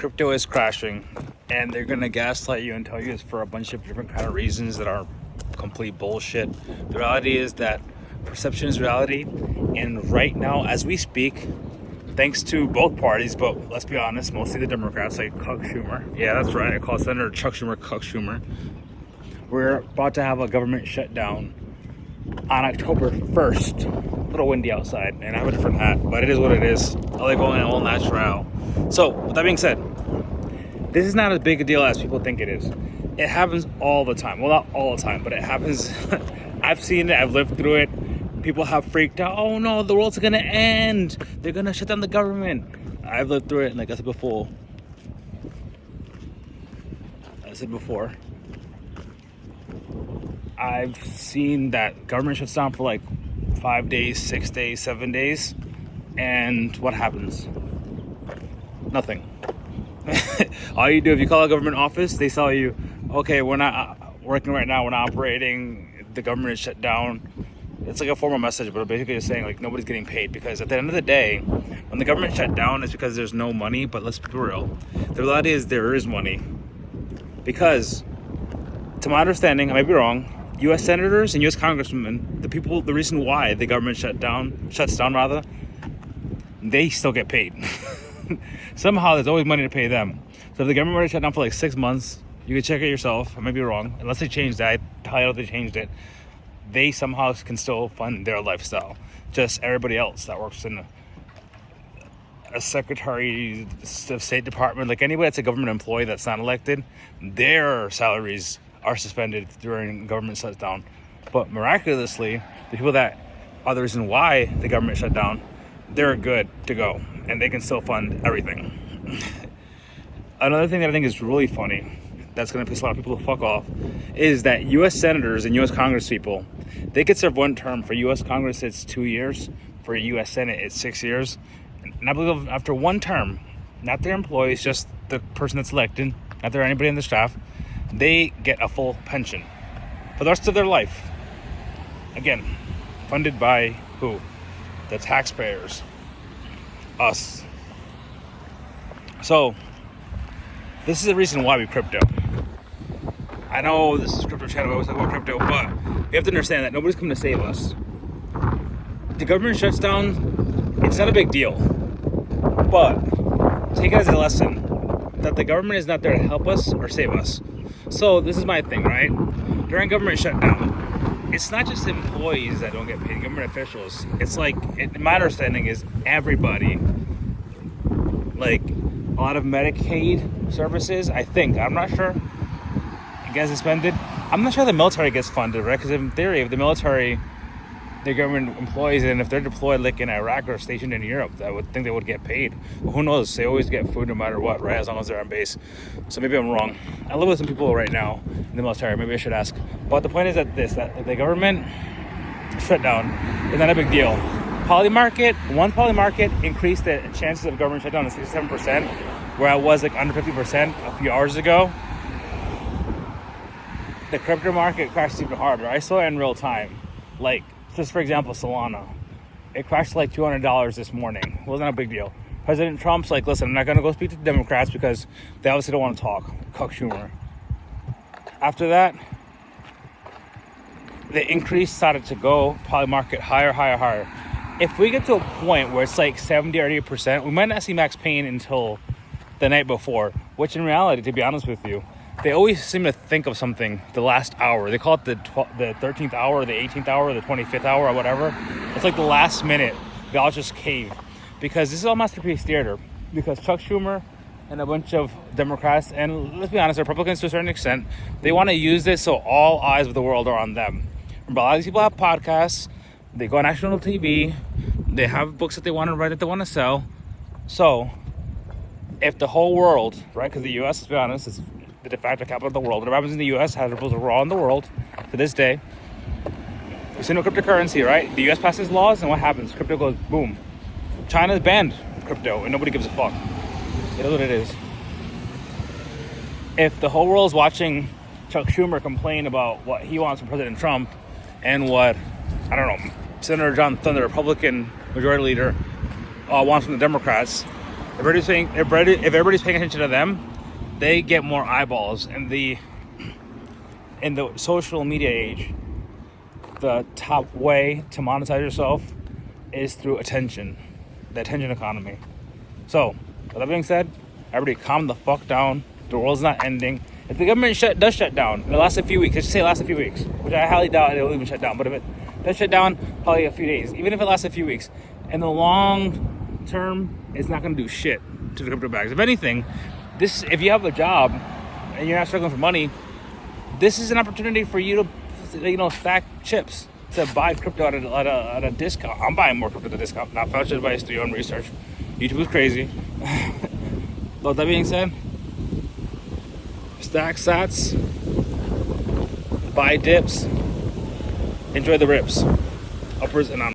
crypto is crashing, and they're gonna gaslight you and tell you it's for a bunch of different kind of reasons that are complete bullshit. The reality is that perception is reality, and right now, as we speak, thanks to both parties, but let's be honest, mostly the Democrats, like Chuck Schumer. Yeah, that's right. I call Senator Chuck Schumer. We're about to have a government shutdown on October 1st. A little windy outside, and I have a different hat, but it is what it is. I like going all natural. So, with that being said, this is not as big a deal as people think it is. It happens all the time. Well, not all the time, but it happens. I've seen it. I've lived through it. People have freaked out. Oh no, the world's gonna end. They're gonna shut down the government. I've lived through it, and like I said before, I've seen that government shuts down for like 5 days, 6 days, 7 days, and what happens? Nothing. All you do, if you call a government office, they tell you, okay, we're not working right now, we're not operating, the government is shut down. It's like a formal message, but basically it's saying like nobody's getting paid, because at the end of the day, when the government shut down, it's because there's no money. But let's be real, the reality is there is money, because to my understanding, I might be wrong, U.S. senators and U.S. congressmen, the reason why the government shuts down, they still get paid. Somehow there's always money to pay them. So if the government were to shut down for like 6 months, you can check it yourself. I might be wrong, unless they changed that. I highly doubt they changed it. They somehow can still fund their lifestyle. Just everybody else that works in a Secretary of State department, like anybody that's a government employee that's not elected, their salaries are suspended during government shutdown. But miraculously, the people that are the reason why the government shut down, they're good to go, and they can still fund everything. Another thing that I think is really funny, that's going to piss a lot of people the fuck off, is that U.S. senators and U.S. Congress people, they could serve one term. For U.S. Congress, it's 2 years. For U.S. Senate, it's 6 years. And I believe after one term, not their employees, just the person that's elected, not there anybody in the staff, they get a full pension for the rest of their life. Again, funded by who? The taxpayers. Us. So, this is the reason why we crypto. I know this is crypto channel, we always talk about crypto, but we have to understand that nobody's coming to save us. The government shuts down, it's not a big deal. But take it as a lesson that the government is not there to help us or save us. So this is my thing, right? During government shutdown, it's not just employees that don't get paid, government officials. It's like, my understanding is everybody. Like a lot of Medicaid services, I think, I'm not sure, gets suspended. I'm not sure the military gets funded, right? Because in theory, if the military, they're government employees, and if they're deployed like in Iraq or stationed in Europe, I would think they would get paid. Well, who knows? They always get food no matter what, right? As long as they're on base. So maybe I'm wrong. I live with some people right now in the military. Maybe I should ask. But the point is that the government shutdown is not a big deal. One poly market increased the chances of government shutdown to 67%, where I was like under 50% a few hours ago. The crypto market crashed even harder. I saw it in real time. Like, just for example, Solana. It crashed like $200 this morning. It wasn't a big deal. President Trump's like, listen, I'm not going to go speak to the Democrats because they obviously don't want to talk. Chuck Schumer. After that, the increase started to go, poly market higher. If we get to a point where it's like 70 or 80%, we might not see max pain until the night before, which in reality, to be honest with you, they always seem to think of something the last hour. They call it the 13th hour, the 18th hour, the 25th hour, or whatever. It's like the last minute. They all just cave. Because this is all masterpiece theater. Because Chuck Schumer and a bunch of Democrats, and let's be honest, Republicans to a certain extent, they want to use this so all eyes of the world are on them. Remember, a lot of these people have podcasts. They go on national TV. They have books that they want to write, that they want to sell. So, if the whole world, right, because the U.S., let's be honest, is the de facto capital of the world. Whatever happens in the U.S. has ripples all in the world to this day. We see no cryptocurrency, right? The U.S. passes laws, and what happens? Crypto goes boom. China's banned crypto, and nobody gives a fuck. It is what it is. If the whole world is watching Chuck Schumer complain about what he wants from President Trump and what, I don't know, Senator John Thune, the Republican majority leader, wants from the Democrats, if everybody's paying attention to them, they get more eyeballs. And in the social media age, the top way to monetize yourself is through attention, the attention economy. So, with that being said, everybody calm the fuck down. The world's not ending. If the government does shut down, it lasts a few weeks. Let's just say it lasts a few weeks, which I highly doubt it'll even shut down. But if it does shut down, probably a few days. Even if it lasts a few weeks, in the long term, it's not going to do shit to the crypto bags. If anything, if you have a job and you're not struggling for money, this is an opportunity for you to, stack chips to buy crypto at a discount. I'm buying more crypto at a discount. Not financial advice, do your own research. YouTube is crazy. But with that being said, stack sats, buy dips, enjoy the rips, uppers and on.